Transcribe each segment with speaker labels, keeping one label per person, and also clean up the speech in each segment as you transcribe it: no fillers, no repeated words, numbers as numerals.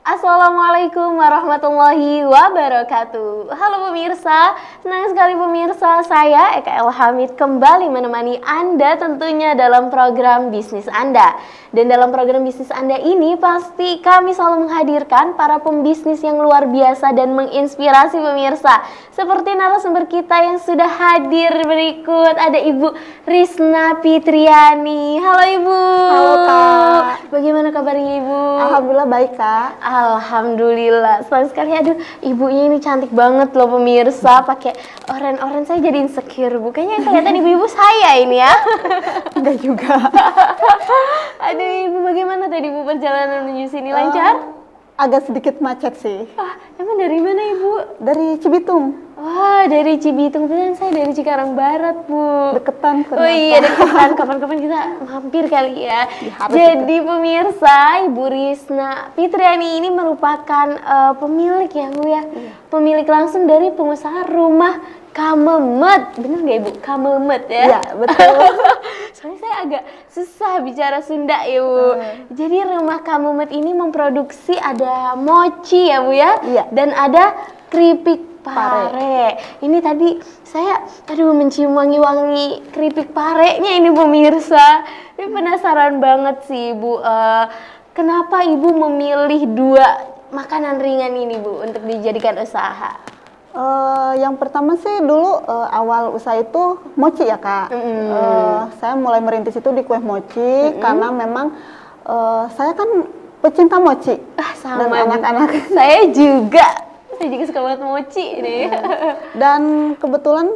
Speaker 1: Assalamualaikum warahmatullahi wabarakatuh. Halo pemirsa, senang sekali pemirsa, saya Eka El Hamid kembali menemani Anda tentunya dalam program bisnis Anda. Dan dalam program bisnis Anda ini pasti kami selalu menghadirkan para pembisnis yang luar biasa dan menginspirasi pemirsa. Seperti narasumber kita yang sudah hadir berikut, ada Ibu Risna Fitriani. Halo Ibu.
Speaker 2: Halo Kak.
Speaker 1: Bagaimana kabarnya Ibu?
Speaker 2: Alhamdulillah baik Kak.
Speaker 1: Alhamdulillah, senang sekali. Aduh, ibunya ini cantik banget loh pemirsa. Pakai oren-oren, saya jadi insecure. Bukannya yang kelihatan ibu-ibu saya ini ya.
Speaker 2: Enggak juga.
Speaker 1: Aduh ibu, bagaimana tadi ibu perjalanan menuju sini, lancar?
Speaker 2: Agak sedikit macet sih.
Speaker 1: Ah, emang dari mana ibu?
Speaker 2: Dari Cibitung.
Speaker 1: Wah, dari Cibitung. Beneran saya dari Cikarang Barat bu.
Speaker 2: Deketan ternyata.
Speaker 1: Oh iya, deketan. Kapan-kapan kita mampir kali ya.
Speaker 2: harus
Speaker 1: Jadi pemirsa, Ibu Risna Fitriani ini merupakan pemilik ya bu ya. Pemilik langsung dari pengusaha rumah Kamemet. Bener nggak ibu? Kamemet ya?
Speaker 2: Iya betul.
Speaker 1: Soalnya saya agak susah bicara Sunda ya bu. Jadi rumah Kamemet ini memproduksi ada mochi ya bu ya.
Speaker 2: Iya.
Speaker 1: Dan ada keripik pare. Ini tadi saya mencium wangi-wangi keripik parenya ini pemirsa. Ini penasaran banget sih Bu. Kenapa Ibu memilih dua makanan ringan ini Bu untuk dijadikan usaha?
Speaker 2: Yang pertama sih dulu awal usaha itu mochi ya Kak. Saya mulai merintis itu di kue mochi karena memang saya kan pecinta mochi.
Speaker 1: Sama
Speaker 2: dan anak-anak.
Speaker 1: Saya juga suka banget mochi nih.
Speaker 2: Dan kebetulan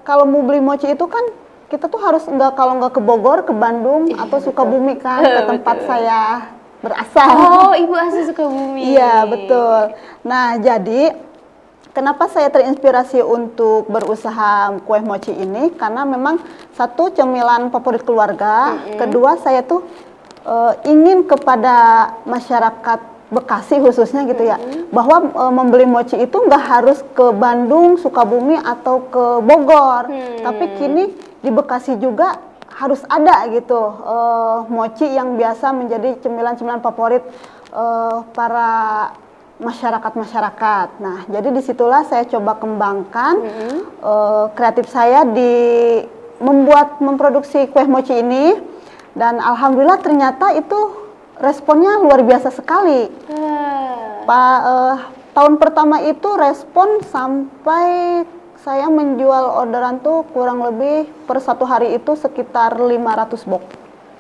Speaker 2: kalau mau beli mochi itu kan kita tuh harus kalau nggak ke Bogor, ke Bandung atau Sukabumi kan ke tempat saya berasal.
Speaker 1: Oh, Ibu asli Sukabumi.
Speaker 2: Iya, betul. Nah, jadi kenapa saya terinspirasi untuk berusaha kue mochi ini? Karena memang satu, cemilan favorit keluarga. Kedua, saya tuh ingin kepada masyarakat Bekasi khususnya gitu ya, bahwa membeli mochi itu nggak harus ke Bandung, Sukabumi atau ke Bogor, tapi kini di Bekasi juga harus ada gitu mochi yang biasa menjadi cemilan-cemilan favorit para masyarakat. Nah, jadi disitulah saya coba kembangkan kreatif saya di memproduksi kue mochi ini, dan alhamdulillah ternyata itu responnya luar biasa sekali. Tahun pertama itu respon sampai saya menjual orderan tuh kurang lebih per satu hari itu sekitar 500 box.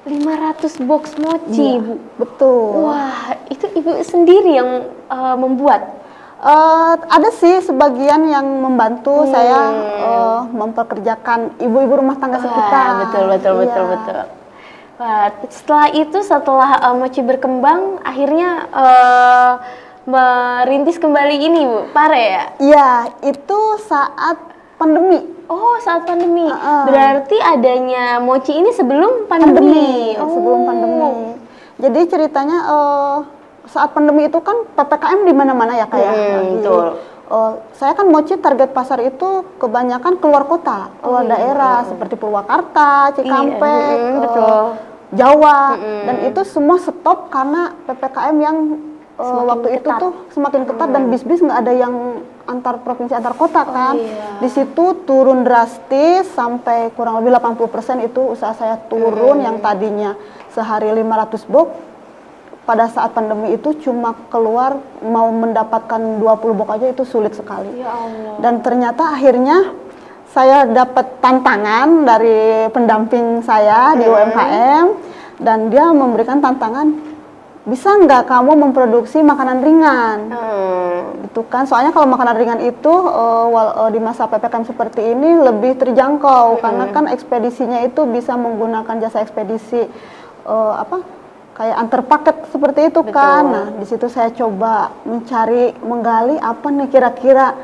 Speaker 2: 500 box mochi,
Speaker 1: Ibu?
Speaker 2: Betul.
Speaker 1: Wah, itu Ibu sendiri yang membuat?
Speaker 2: Ada sih sebagian yang membantu saya mempekerjakan ibu-ibu rumah tangga sekitar.
Speaker 1: Betul. Wah, setelah mochi berkembang, akhirnya merintis kembali ini Bu, pare ya?
Speaker 2: Iya, itu saat pandemi.
Speaker 1: Oh, saat pandemi. Berarti adanya mochi ini sebelum pandemi.
Speaker 2: Sebelum pandemi. Jadi ceritanya saat pandemi itu kan PPKM di mana-mana ya kayak.
Speaker 1: Betul.
Speaker 2: Saya kan mochi target pasar itu kebanyakan keluar kota, keluar daerah seperti Purwakarta, Cikampek, Jawa, dan itu semua stop karena PPKM yang waktu itu tuh semakin ketat dan bis-bis nggak ada yang antar provinsi antar kota kan. Di situ turun drastis sampai kurang lebih 80% itu usaha saya turun, yang tadinya sehari 500 box pada saat pandemi itu cuma keluar mau mendapatkan 20 box aja itu sulit sekali.
Speaker 1: Ya Allah.
Speaker 2: Dan ternyata akhirnya saya dapat tantangan dari pendamping saya di UMKM, dan dia memberikan tantangan, bisa nggak kamu memproduksi makanan ringan? Gitu kan, soalnya kalau makanan ringan itu di masa PPKM seperti ini lebih terjangkau, karena kan ekspedisinya itu bisa menggunakan jasa ekspedisi kayak antar paket seperti itu. Kan. Nah, di situ saya coba menggali apa nih kira-kira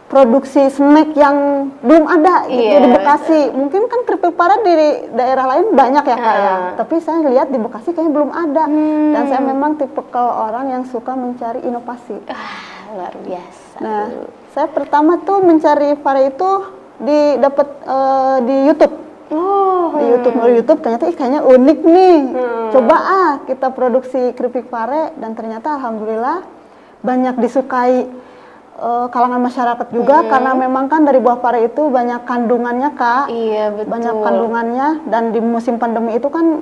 Speaker 2: produksi snack yang belum ada gitu di Bekasi. Mungkin kan keripik pare di daerah lain banyak ya Kak ya. Tapi saya lihat di Bekasi kayaknya belum ada. Dan saya memang tipikal orang yang suka mencari inovasi.
Speaker 1: Luar biasa.
Speaker 2: Nah, saya pertama tuh mencari pare itu di YouTube. Di YouTube ternyata kayaknya unik nih. Coba kita produksi keripik pare, dan ternyata alhamdulillah banyak disukai kalangan masyarakat juga, karena memang kan dari buah pare itu banyak kandungannya, Kak.
Speaker 1: Iya, betul.
Speaker 2: Banyak kandungannya, dan di musim pandemi itu kan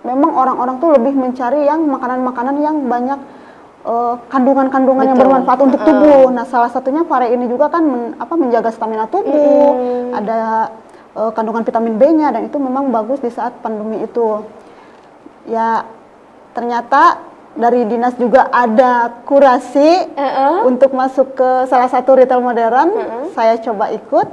Speaker 2: memang orang-orang tuh lebih mencari yang makanan-makanan yang banyak kandungan-kandungan yang bermanfaat untuk tubuh. Nah, salah satunya pare ini juga kan menjaga stamina tubuh, ada kandungan vitamin B-nya, dan itu memang bagus di saat pandemi itu. Ya, ternyata dari dinas juga ada kurasi untuk masuk ke salah satu retail modern. Saya coba ikut,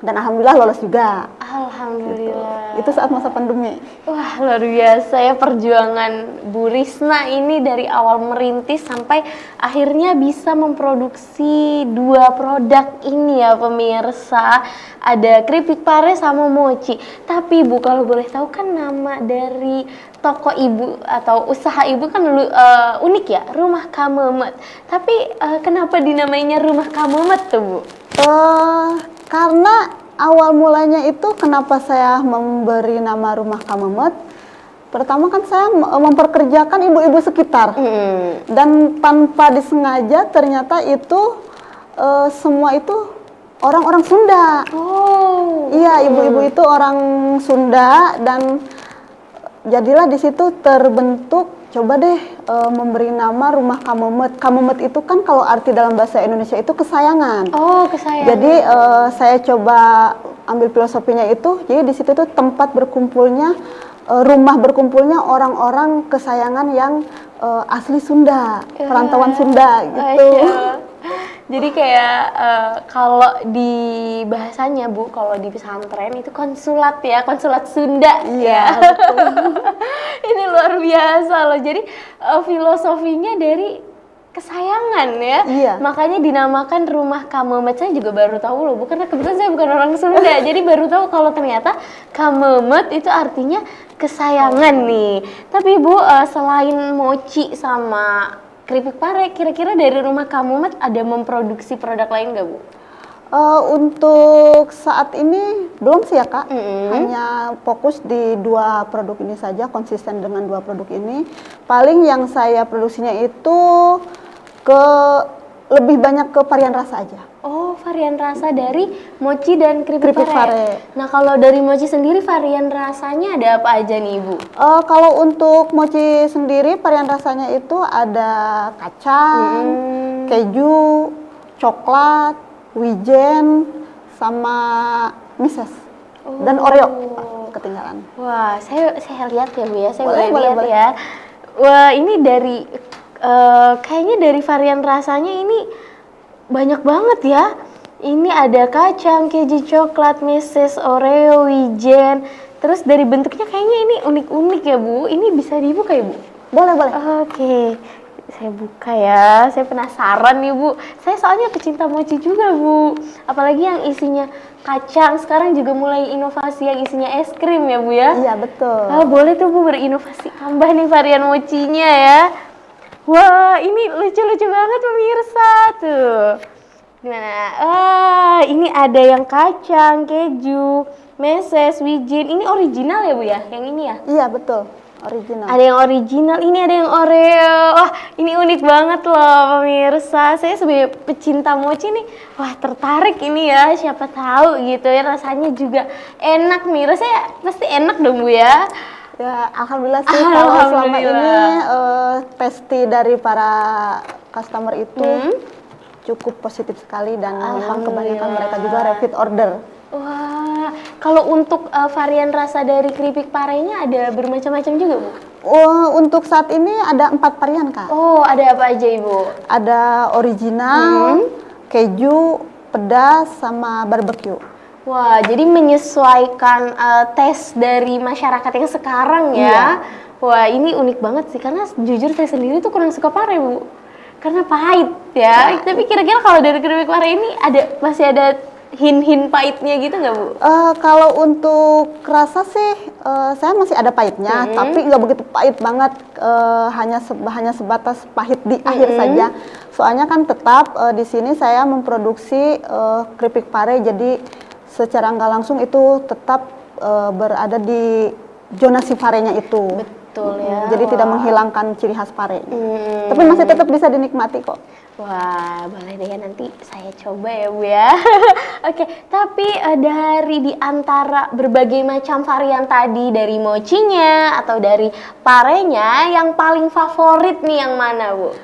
Speaker 2: dan alhamdulillah lolos juga.
Speaker 1: Alhamdulillah.
Speaker 2: Itu saat masa pandemi.
Speaker 1: Wah, luar biasa ya perjuangan Bu Risna ini dari awal merintis sampai akhirnya bisa memproduksi 2 produk ini ya pemirsa. Ada keripik pare sama mochi. Tapi Bu, kalau boleh tahu kan nama dari toko Ibu atau usaha Ibu kan unik ya, Rumah Kamemet. Tapi kenapa dinamainya Rumah Kamemet tuh, Bu?
Speaker 2: Karena awal mulanya itu kenapa saya memberi nama Rumah Kamemet. Pertama kan saya memperkerjakan ibu-ibu sekitar. Dan tanpa disengaja ternyata itu semua itu orang-orang Sunda. Iya, ibu-ibu itu orang Sunda, dan jadilah di situ terbentuk, coba deh memberi nama Rumah Kamemet. Kamemet itu kan kalau arti dalam bahasa Indonesia itu kesayangan.
Speaker 1: Kesayangan.
Speaker 2: Jadi saya coba ambil filosofinya itu, jadi di situ tuh tempat berkumpulnya, rumah berkumpulnya orang-orang kesayangan yang asli Sunda, perantauan Sunda gitu.
Speaker 1: Jadi kayak kalau di bahasanya Bu, kalau di pesantren itu konsulat ya, konsulat Sunda.
Speaker 2: Iya,
Speaker 1: betul. Ini luar biasa loh. Jadi filosofinya dari kesayangan ya.
Speaker 2: Iya.
Speaker 1: Makanya dinamakan Rumah Kamemet. Saya juga baru tahu loh Bu, karena kebetulan saya bukan orang Sunda. Jadi baru tahu kalau ternyata Kamemet itu artinya kesayangan nih. Tapi Bu, selain mochi sama keripik pare, kira-kira dari Rumah Kamemet ada memproduksi produk lain nggak Bu?
Speaker 2: Untuk saat ini belum sih ya Kak, hanya fokus di 2 produk ini saja, konsisten dengan 2 produk ini. Paling yang saya produksinya itu lebih banyak ke varian rasa aja.
Speaker 1: Varian rasa dari mochi dan keripik
Speaker 2: Keripik pare.
Speaker 1: Nah, kalau dari mochi sendiri varian rasanya ada apa aja nih Ibu?
Speaker 2: Kalau untuk mochi sendiri varian rasanya itu ada kacang, keju, coklat, wijen, sama mises, dan Oreo ketinggalan.
Speaker 1: Wah, saya lihat ya Bu ya, saya
Speaker 2: Boleh,
Speaker 1: lihat
Speaker 2: boleh.
Speaker 1: ya. Wah, ini dari kayaknya dari varian rasanya ini banyak banget ya. Ini ada kacang, keju, coklat, meses, Oreo, wijen. Terus dari bentuknya kayaknya ini unik-unik ya Bu. Ini bisa dibuka ya Bu?
Speaker 2: Boleh, boleh.
Speaker 1: Oke, saya buka ya. Saya penasaran nih Bu. Saya soalnya pecinta mochi juga Bu. Apalagi yang isinya kacang. Sekarang juga mulai inovasi yang isinya es krim ya Bu ya?
Speaker 2: Iya, betul.
Speaker 1: Boleh tuh Bu berinovasi tambah nih varian mochinya ya. Wah, ini lucu-lucu banget pemirsa tuh. Gimana? Ini ada yang kacang, keju, meses, wijen. Ini original ya Bu ya? Yang ini ya?
Speaker 2: Iya, betul. Original.
Speaker 1: Ada yang original, ini ada yang Oreo. Wah, ini unik banget loh pemirsa. Saya sebagai pecinta mochi nih, wah tertarik ini ya. Siapa tahu gitu ya, rasanya juga enak nih. Rasanya pasti enak dong Bu ya?
Speaker 2: Ya, alhamdulillah sih kalau selama ini testi dari para customer itu cukup positif sekali, dan memang kebanyakan mereka juga repeat order.
Speaker 1: Wah, kalau untuk varian rasa dari keripik parenya ada bermacam-macam juga Bu?
Speaker 2: Untuk saat ini ada 4 varian Kak.
Speaker 1: Ada apa aja Ibu?
Speaker 2: Ada original, keju, pedas, sama barbecue.
Speaker 1: Wah, jadi menyesuaikan tes dari masyarakat yang sekarang ya.
Speaker 2: Iya.
Speaker 1: Wah, ini unik banget sih, karena jujur saya sendiri tuh kurang suka pare Bu, karena pahit ya. Tapi kira-kira kalau dari keripik pare ini masih ada hin-hin pahitnya gitu nggak Bu?
Speaker 2: Kalau untuk rasa sih saya masih ada pahitnya, tapi nggak begitu pahit banget, hanya sebatas pahit di akhir saja. Soalnya kan tetap di sini saya memproduksi keripik pare, jadi secara nggak langsung itu tetap berada di zonasi parenya itu.
Speaker 1: Betul ya.
Speaker 2: Jadi tidak menghilangkan ciri khas pare. Tapi masih tetap bisa dinikmati kok.
Speaker 1: Wah, boleh deh ya, nanti saya coba ya Bu ya. Oke, tapi dari di antara berbagai macam varian tadi, dari mochinya atau dari parenya, yang paling favorit nih yang mana Bu?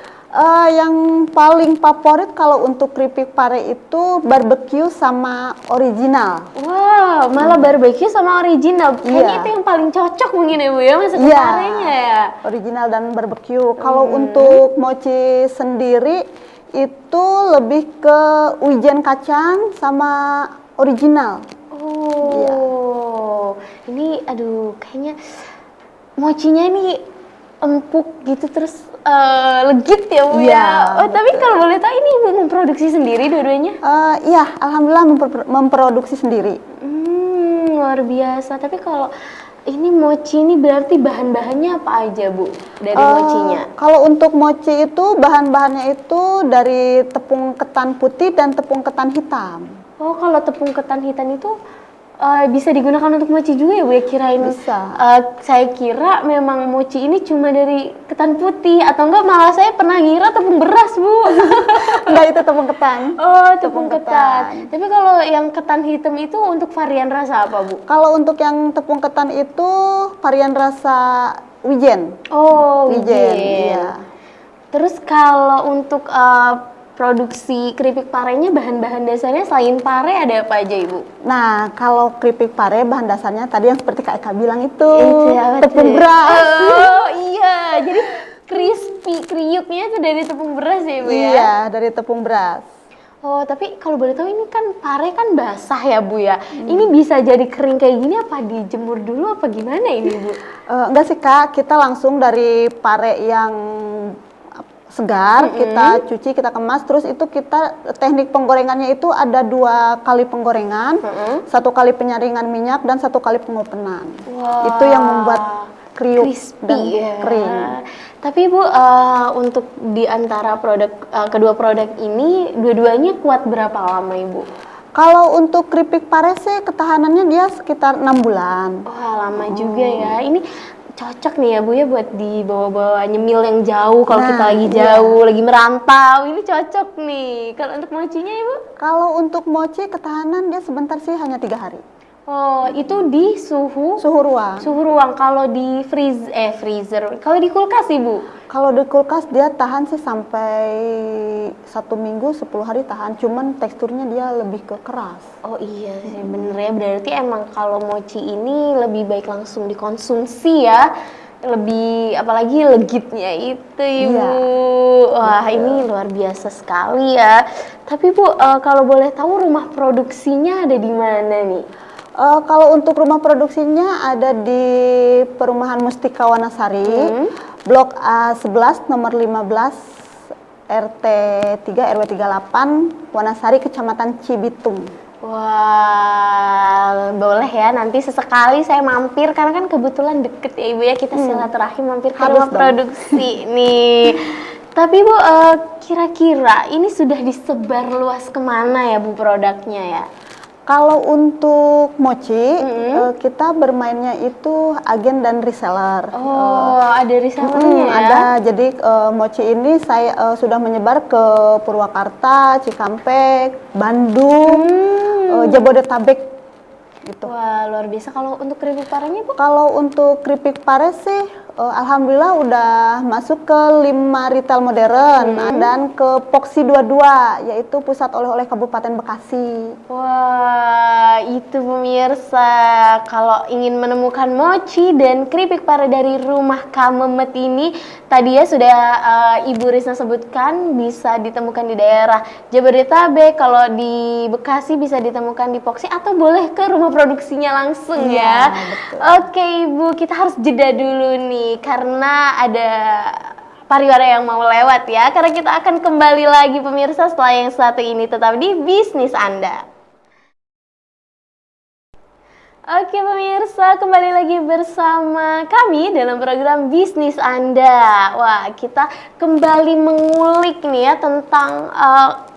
Speaker 2: Yang paling favorit kalau untuk keripik pare itu barbecue sama original.
Speaker 1: Wow, malah barbecue sama original. Kayaknya itu yang paling cocok mungkin ya Bu ya, masuk ke parenya ya.
Speaker 2: Original dan barbecue. Kalau untuk mochi sendiri itu lebih ke wijen kacang sama original.
Speaker 1: Oh, ini aduh kayaknya mochinya ini empuk gitu terus legit ya Bu ya. Oh, tapi kalau boleh tahu ini Ibu memproduksi sendiri dua-duanya?
Speaker 2: Iya, alhamdulillah memproduksi sendiri.
Speaker 1: Luar biasa. Tapi kalau ini mochi ini berarti bahan-bahannya apa aja Bu dari mochinya?
Speaker 2: Kalau untuk mochi itu bahan-bahannya itu dari tepung ketan putih dan tepung ketan hitam.
Speaker 1: Oh, kalau tepung ketan hitam itu bisa digunakan untuk mochi juga ya Bu ya, kirain.
Speaker 2: Bisa.
Speaker 1: Saya kira memang mochi ini cuma dari ketan putih atau enggak, malah saya pernah ngira tepung beras Bu.
Speaker 2: Enggak, itu tepung ketan.
Speaker 1: Oh, tepung ketan. Tapi kalau yang ketan hitam itu untuk varian rasa apa Bu?
Speaker 2: Kalau untuk yang tepung ketan itu varian rasa wijen.
Speaker 1: Oh,
Speaker 2: Wijen.
Speaker 1: iya. Terus kalau untuk produksi keripik parenya, bahan-bahan dasarnya selain pare ada apa aja Ibu?
Speaker 2: Nah, kalau keripik pare bahan dasarnya tadi yang seperti Kak Eka bilang itu
Speaker 1: Iya,
Speaker 2: tepung beras.
Speaker 1: Oh iya, jadi crispy, kriuknya itu dari tepung beras ya Ibu ya?
Speaker 2: Iya, dari tepung beras.
Speaker 1: Oh, tapi kalau boleh tahu ini kan pare kan basah ya Bu ya? Ini bisa jadi kering kayak gini apa dijemur dulu apa gimana ini Bu?
Speaker 2: Enggak sih Kak, kita langsung dari pare yang segar, kita cuci, kita kemas, terus itu kita teknik penggorengannya itu ada 2 kali penggorengan, 1 kali penyaringan minyak dan 1 kali pengopenan.
Speaker 1: Wow.
Speaker 2: Itu yang membuat kriuk
Speaker 1: Crispy
Speaker 2: dan
Speaker 1: ya.
Speaker 2: kering.
Speaker 1: Tapi Bu, untuk di antara kedua produk ini, dua-duanya kuat berapa lama Ibu?
Speaker 2: Kalau untuk keripik pare sih ketahanannya dia sekitar 6 bulan.
Speaker 1: Wah, lama juga ya. Ini cocok nih ya Bu ya buat dibawa-bawa nyemil yang jauh kalau kita lagi jauh, lagi merantau. Ini cocok nih. Kalau untuk mochinya Ibu?
Speaker 2: Kalau untuk mochi ketahanan dia sebentar sih, hanya 3 hari.
Speaker 1: Oh, itu di suhu
Speaker 2: ruang.
Speaker 1: suhu ruang. Kalau di freezer. Kalau di kulkas Ibu?
Speaker 2: Kalau di kulkas dia tahan sih sampai 1 minggu, 10 hari tahan. Cuman teksturnya dia lebih ke keras.
Speaker 1: Oh iya sih, bener ya. Berarti emang kalau mochi ini lebih baik langsung dikonsumsi ya. Lebih, apalagi legitnya itu Ibu.
Speaker 2: Iya.
Speaker 1: Wah, ini luar biasa sekali ya. Tapi Bu, kalau boleh tahu rumah produksinya ada di mana nih?
Speaker 2: Kalau untuk rumah produksinya ada di Perumahan Mustika Wanasari, Blok A11 nomor 15 RT 3 RW 38 Wanasari, Kecamatan Cibitung.
Speaker 1: Wah, boleh ya nanti sesekali saya mampir karena kan kebetulan deket ya Ibu ya, kita silaturahim mampir ke rumah produksi nih. Tapi Bu, kira-kira ini sudah disebar luas kemana ya Bu produknya ya?
Speaker 2: Kalau untuk mochi, kita bermainnya itu agen dan reseller.
Speaker 1: Oh, ada resellernya ya?
Speaker 2: Ada. Jadi mochi ini saya sudah menyebar ke Purwakarta, Cikampek, Bandung, Jabodetabek gitu.
Speaker 1: Wah, luar biasa. Kalau untuk keripik parenya Bu?
Speaker 2: Kalau untuk keripik pare sih alhamdulillah udah masuk ke 5 retail modern dan ke Poksi 22, yaitu pusat oleh-oleh Kabupaten Bekasi.
Speaker 1: Wah, itu pemirsa, kalau ingin menemukan mochi dan keripik pare dari rumah Kak Memet ini, tadi ya sudah Ibu Risna sebutkan bisa ditemukan di daerah Jabodetabek, kalau di Bekasi bisa ditemukan di Poksi atau boleh ke rumah produksinya langsung ya.
Speaker 2: Betul.
Speaker 1: Oke Ibu, kita harus jeda dulu nih karena ada pariwara yang mau lewat ya, karena kita akan kembali lagi pemirsa setelah yang satu ini, tetap di Bisnis Anda. Oke pemirsa, kembali lagi bersama kami dalam program Bisnis Anda. Wah, kita kembali mengulik nih ya tentang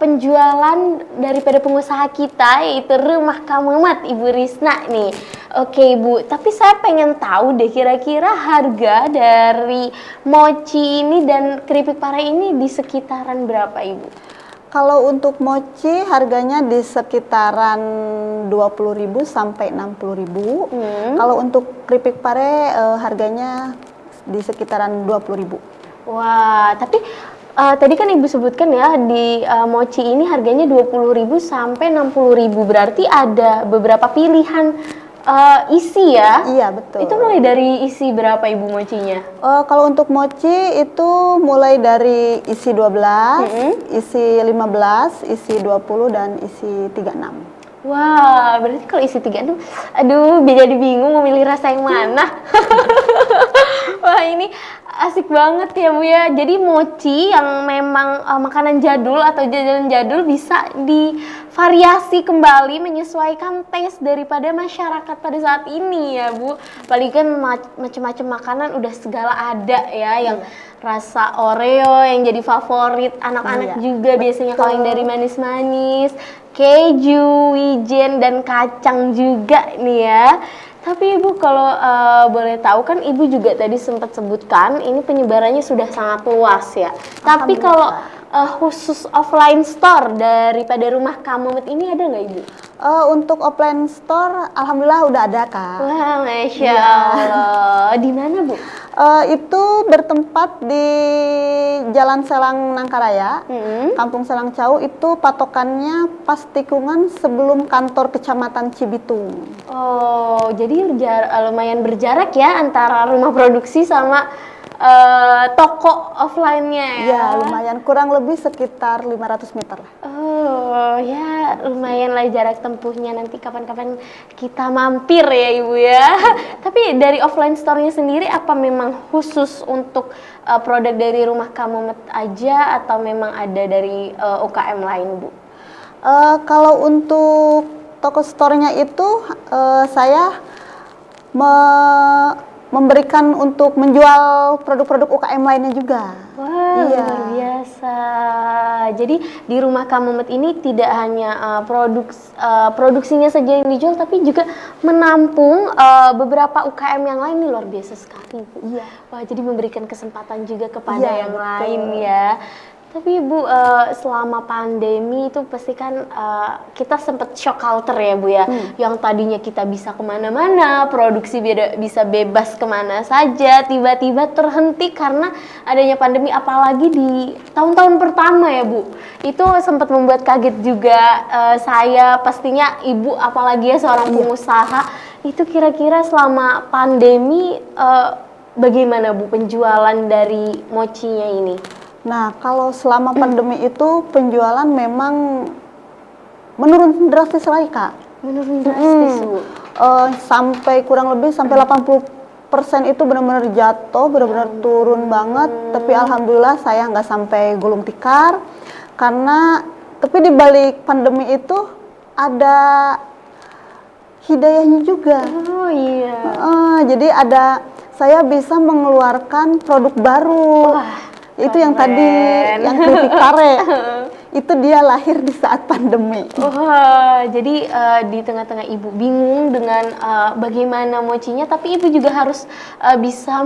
Speaker 1: penjualan daripada pengusaha kita, yaitu Rumah Kamumet Ibu Risna nih. Oke Ibu, tapi saya pengen tahu deh kira-kira harga dari mochi ini dan keripik pare ini di sekitaran berapa Ibu?
Speaker 2: Kalau untuk mochi harganya di sekitaran 20.000 sampai 60.000. Kalau untuk keripik pare harganya di sekitaran 20.000.
Speaker 1: Wah, tapi tadi kan Ibu sebutkan ya di mochi ini harganya 20.000 sampai 60.000. Berarti ada beberapa pilihan isi ya?
Speaker 2: Iya, betul.
Speaker 1: Itu mulai dari isi berapa Ibu mochinya?
Speaker 2: Kalau untuk mochi itu mulai dari isi 12, isi 15, isi 20 dan isi 36.
Speaker 1: Wah, berarti kalau isi 36, aduh jadi bingung mau milih rasa yang mana. Wah, ini asik banget ya Bu ya. Jadi mochi yang memang makanan jadul atau jajanan jadul bisa divariasi kembali menyesuaikan taste daripada masyarakat pada saat ini ya Bu. Apalagi kan macam-macam makanan udah segala ada ya, yang rasa Oreo yang jadi favorit anak-anak juga biasanya, kalau yang dari manis-manis, keju, wijen dan kacang juga nih ya. Tapi Ibu kalau boleh tahu kan Ibu juga tadi sempat sebutkan ini penyebarannya sudah sangat luas ya. Tapi kalau khusus offline store daripada Rumah Kamumet ini ada nggak Ibu?
Speaker 2: Untuk offline store alhamdulillah udah ada Kak.
Speaker 1: Wah, Masya Allah. Di mana Bu?
Speaker 2: Itu bertempat di Jalan Selang Nangkaraya, Kampung Selang Cau. Itu patokannya pas tikungan sebelum kantor Kecamatan Cibitung.
Speaker 1: Oh, jadi lumayan berjarak ya antara rumah produksi sama toko offline-nya ya?
Speaker 2: Ya, lumayan, kurang lebih sekitar 500 meter lah.
Speaker 1: Oh, ya lumayan lah jarak tempuhnya, nanti kapan-kapan kita mampir ya Ibu ya. Tapi dari offline store-nya sendiri apa memang khusus untuk produk dari Rumah Kamumet aja atau memang ada dari UKM lain Bu?
Speaker 2: Kalau untuk toko store-nya itu saya memberikan untuk menjual produk-produk UKM lainnya juga.
Speaker 1: Wah, luar biasa. Jadi di Rumah Kamumet ini tidak hanya produksinya saja yang dijual, tapi juga menampung beberapa UKM yang lain. Nih luar biasa sekali Bu.
Speaker 2: Iya.
Speaker 1: Wah, jadi memberikan kesempatan juga kepada yang lain ya. Tapi Bu, selama pandemi itu pasti kan kita sempat shock culture ya Bu ya. Yang tadinya kita bisa kemana-mana, produksi bisa bebas kemana saja, tiba-tiba terhenti karena adanya pandemi. Apalagi di tahun-tahun pertama ya Bu, itu sempat membuat kaget juga saya, pastinya Ibu apalagi ya seorang pengusaha. Itu kira-kira selama pandemi bagaimana Bu penjualan dari mochinya ini?
Speaker 2: Nah, kalau selama pandemi itu penjualan memang menurun drastis lagi Kak.
Speaker 1: Menurun drastis Bu.
Speaker 2: Sampai kurang lebih sampai 80% itu benar-benar jatuh, benar-benar turun banget. Tapi alhamdulillah saya nggak sampai gulung tikar, karena tapi di balik pandemi itu ada hidayahnya juga.
Speaker 1: Oh iya.
Speaker 2: Jadi saya bisa mengeluarkan produk baru.
Speaker 1: Wah,
Speaker 2: itu yang tadi yang keripik pare. Itu dia lahir di saat pandemi.
Speaker 1: Wah, jadi di tengah-tengah Ibu bingung dengan bagaimana mochinya, tapi Ibu juga harus bisa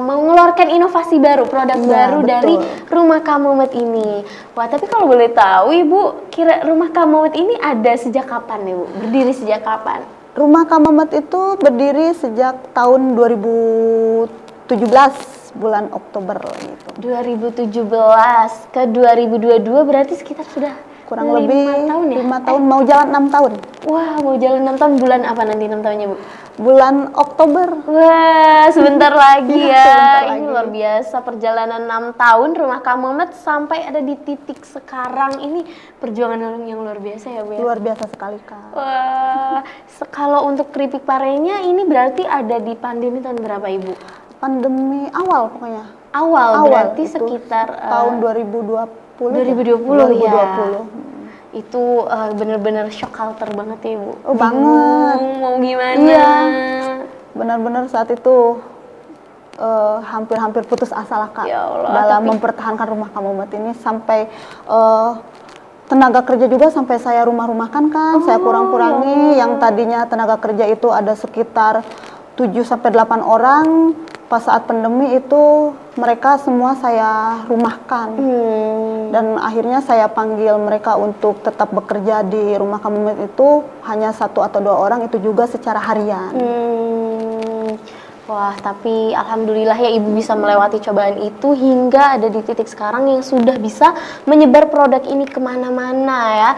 Speaker 1: mengeluarkan inovasi baru, produk baru
Speaker 2: betul.
Speaker 1: dari Rumah Kamumet ini. Wah, tapi kalau boleh tahu Ibu, kira Rumah Kamumet ini ada sejak kapan Ibu? Berdiri sejak kapan?
Speaker 2: Rumah Kamumet itu berdiri sejak tahun 2017 bulan Oktober gitu.
Speaker 1: 2017 ke 2022 berarti sekitar sudah
Speaker 2: kurang lebih
Speaker 1: 5 tahun ya?
Speaker 2: 5 tahun, mau jalan 6 tahun.
Speaker 1: Wah, mau jalan 6 tahun. Bulan apa nanti 6 tahunnya Bu?
Speaker 2: Bulan Oktober.
Speaker 1: Wah, sebentar lagi ya.
Speaker 2: Sebentar
Speaker 1: Ini
Speaker 2: lagi.
Speaker 1: luar biasa perjalanan 6 tahun Rumah Kamumet sampai ada di titik sekarang ini, perjuangan yang luar biasa ya Bu ya?
Speaker 2: Luar biasa sekali Kak.
Speaker 1: Wah, kalau untuk keripik parenya ini berarti ada di pandemi tahun berapa Ibu?
Speaker 2: Pandemi awal pokoknya.
Speaker 1: Awal berarti
Speaker 2: itu
Speaker 1: sekitar
Speaker 2: tahun 2020.
Speaker 1: 2020 ya. Itu bener-bener shock culture banget ya Ibu.
Speaker 2: Oh, banget.
Speaker 1: Mau gimana?
Speaker 2: Iya. Benar-benar saat itu hampir-hampir putus asa lah Kak,
Speaker 1: Ya Allah,
Speaker 2: dalam mempertahankan rumah Kamomet ini sampai tenaga kerja juga sampai saya rumah-rumahkan kan, saya kurang-kurangi. Yang tadinya tenaga kerja itu ada sekitar 7-8 orang, pas saat pandemi itu mereka semua saya rumahkan. Dan akhirnya saya panggil mereka untuk tetap bekerja di rumah Kamomet itu hanya 1 atau 2 orang, itu juga secara harian.
Speaker 1: Wah, tapi alhamdulillah ya Ibu bisa melewati cobaan itu hingga ada di titik sekarang yang sudah bisa menyebar produk ini kemana-mana ya.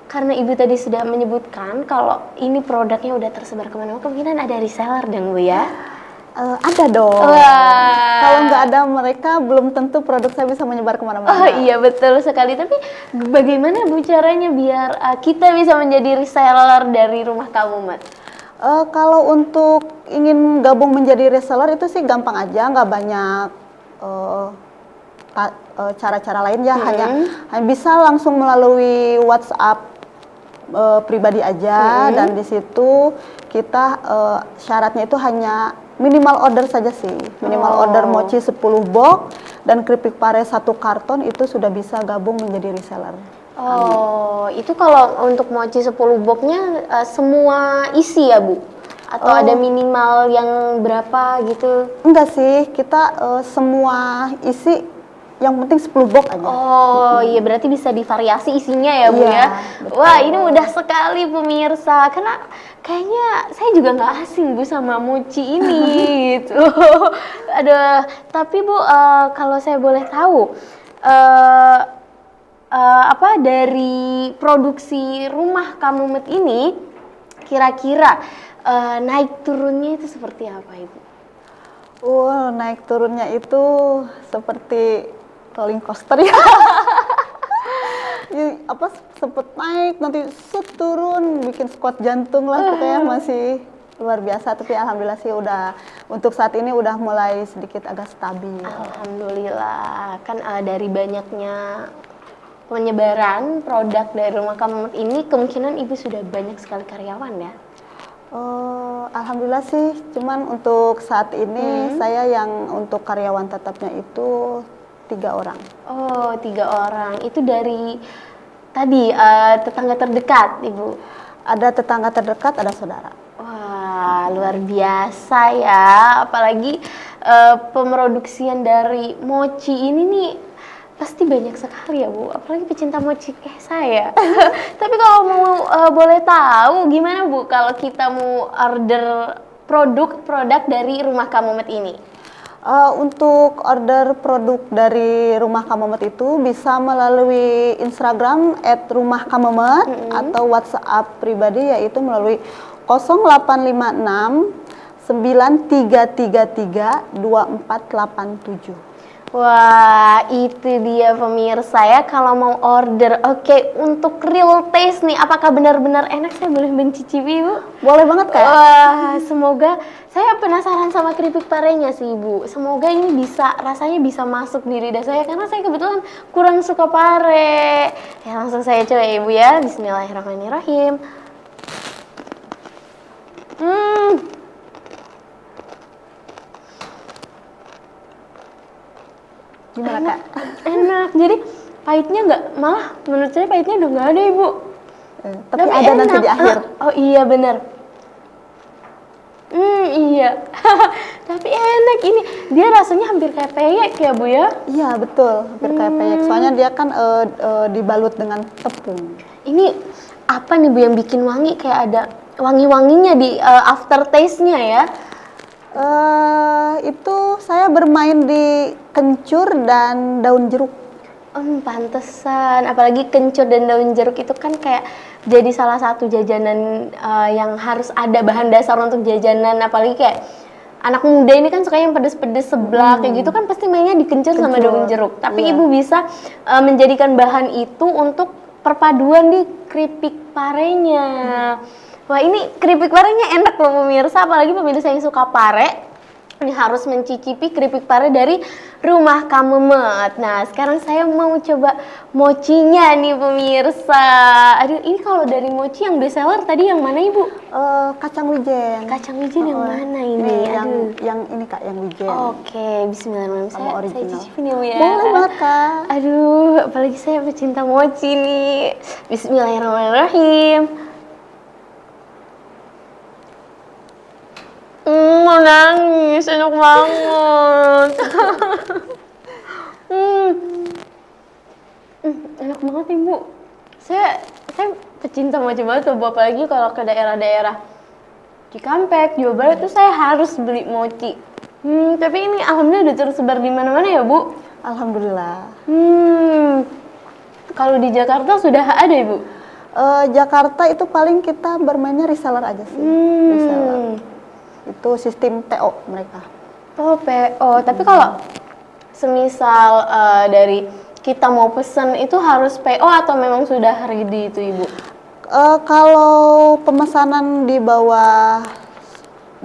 Speaker 1: Karena Ibu tadi sudah menyebutkan kalau ini produknya udah tersebar kemana-mana, kemungkinan ada reseller dong Bu ya?
Speaker 2: Ada dong.
Speaker 1: Wah.
Speaker 2: Kalau nggak ada mereka, belum tentu produk saya bisa menyebar kemana-mana.
Speaker 1: Oh iya betul sekali, tapi bagaimana Bu caranya biar kita bisa menjadi reseller dari rumah Kamomet?
Speaker 2: Kalau untuk ingin gabung menjadi reseller itu sih gampang aja, nggak banyak cara-cara lain ya, hanya bisa langsung melalui WhatsApp pribadi aja, dan di situ kita syaratnya itu hanya minimal order saja sih, minimal order mochi 10 box dan keripik pare 1 karton itu sudah bisa gabung menjadi reseller.
Speaker 1: Oh, itu kalau untuk mochi 10 boxnya semua isi ya Bu? Atau ada minimal yang berapa gitu?
Speaker 2: Enggak sih, kita semua isi, yang penting 10 box aja.
Speaker 1: Oh iya, berarti bisa divariasi isinya ya Bu
Speaker 2: Iya,
Speaker 1: ya?
Speaker 2: betul.
Speaker 1: Wah, ini mudah sekali pemirsa, karena kayaknya saya juga nggak asing Bu sama mochi ini gitu. Ada, tapi Bu kalau saya boleh tahu, dari produksi rumah Kamomet ini kira-kira naik turunnya itu seperti apa Ibu?
Speaker 2: Naik turunnya itu seperti rolling coaster ya. Sempet naik, nanti turun, bikin squat jantung lah, pokoknya masih luar biasa. Tapi alhamdulillah sih udah, untuk saat ini udah mulai sedikit agak stabil.
Speaker 1: Alhamdulillah, kan dari banyaknya penyebaran produk dari rumah Kamomet ini, kemungkinan Ibu sudah banyak sekali karyawan ya?
Speaker 2: Alhamdulillah sih, cuman untuk saat ini saya yang untuk karyawan tetapnya itu 3 orang.
Speaker 1: Oh, 3 orang. Itu dari tadi tetangga terdekat Ibu?
Speaker 2: Ada tetangga terdekat, ada saudara.
Speaker 1: Wah, luar biasa ya. Apalagi pemroduksian dari mochi ini nih pasti banyak sekali ya Bu, apalagi pecinta mochi kayak saya. Tapi kalau mau boleh tahu gimana Bu kalau kita mau order produk dari rumah Kamomet ini?
Speaker 2: Untuk order produk dari rumah Kamomet itu bisa melalui Instagram @rumahkamomet atau WhatsApp pribadi, yaitu melalui 0856 9333 2487.
Speaker 1: Wah, itu dia pemirsa ya, kalau mau order. Oke, untuk real taste nih, apakah benar-benar enak? Saya boleh mencicipi Bu?
Speaker 2: Boleh banget Kak.
Speaker 1: Wah, semoga, saya penasaran sama keripik parenya sih Ibu. Semoga ini bisa, rasanya bisa masuk di lidah saya, karena saya kebetulan kurang suka pare. Ya langsung saya coba ya Ibu ya. Bismillahirrahmanirrahim.
Speaker 2: Gimana Kak?
Speaker 1: Enak, jadi pahitnya nggak, malah menurut saya pahitnya udah nggak ada Ibu.
Speaker 2: Tapi ada
Speaker 1: enak.
Speaker 2: nanti di akhir.
Speaker 1: Oh iya benar. Iya. Tapi enak ini. Dia rasanya hampir kayak peyek ya Bu ya?
Speaker 2: Iya betul, hampir kayak peyek. Soalnya dia kan dibalut dengan tepung.
Speaker 1: Ini apa nih Bu yang bikin wangi, kayak ada wangi-wanginya di after taste-nya ya?
Speaker 2: Itu saya bermain di kencur dan daun jeruk.
Speaker 1: Pantesan, apalagi kencur dan daun jeruk itu kan kayak jadi salah satu jajanan yang harus ada bahan dasar untuk jajanan, apalagi kayak anak muda ini kan suka yang pedes-pedes seblak kayak gitu kan, pasti mainnya di kencur sama daun jeruk. Tapi
Speaker 2: iya.
Speaker 1: Ibu bisa menjadikan bahan itu untuk perpaduan di keripik parenya. Wah, ini keripik parenya enak loh pemirsa, apalagi pemirsa yang suka pare. Ini harus mencicipi keripik pare dari Rumah Kamemet. Nah, sekarang saya mau coba mochinya nih pemirsa. Aduh, ini kalau dari mochi yang best seller tadi yang mana Ibu?
Speaker 2: Kacang wijen.
Speaker 1: Kacang wijen yang mana ini? Aduh.
Speaker 2: Yang ini Kak, yang wijen.
Speaker 1: Oke, bismillahirrahmanirrahim. Saya cicipin ya Bu ya.
Speaker 2: Boleh banget Kak.
Speaker 1: Aduh, apalagi saya pecinta mochi nih. Bismillahirrahmanirrahim. Mau nangis, enak banget. Enak banget Ibu. Saya pecinta mochi banget tuh, apalagi kalau ke daerah-daerah Cikampek, Jawa Barat tuh saya harus beli mochi. Tapi ini alhamdulillah udah tersebar di mana-mana ya Bu?
Speaker 2: Alhamdulillah.
Speaker 1: Kalau di Jakarta sudah ada Ibu?
Speaker 2: Jakarta itu paling kita bermainnya reseller aja sih. Reseller. Itu sistem TO mereka.
Speaker 1: Oh, PO. Tapi kalau semisal dari kita mau pesen itu harus PO atau memang sudah ready itu Ibu?
Speaker 2: Kalau pemesanan di bawah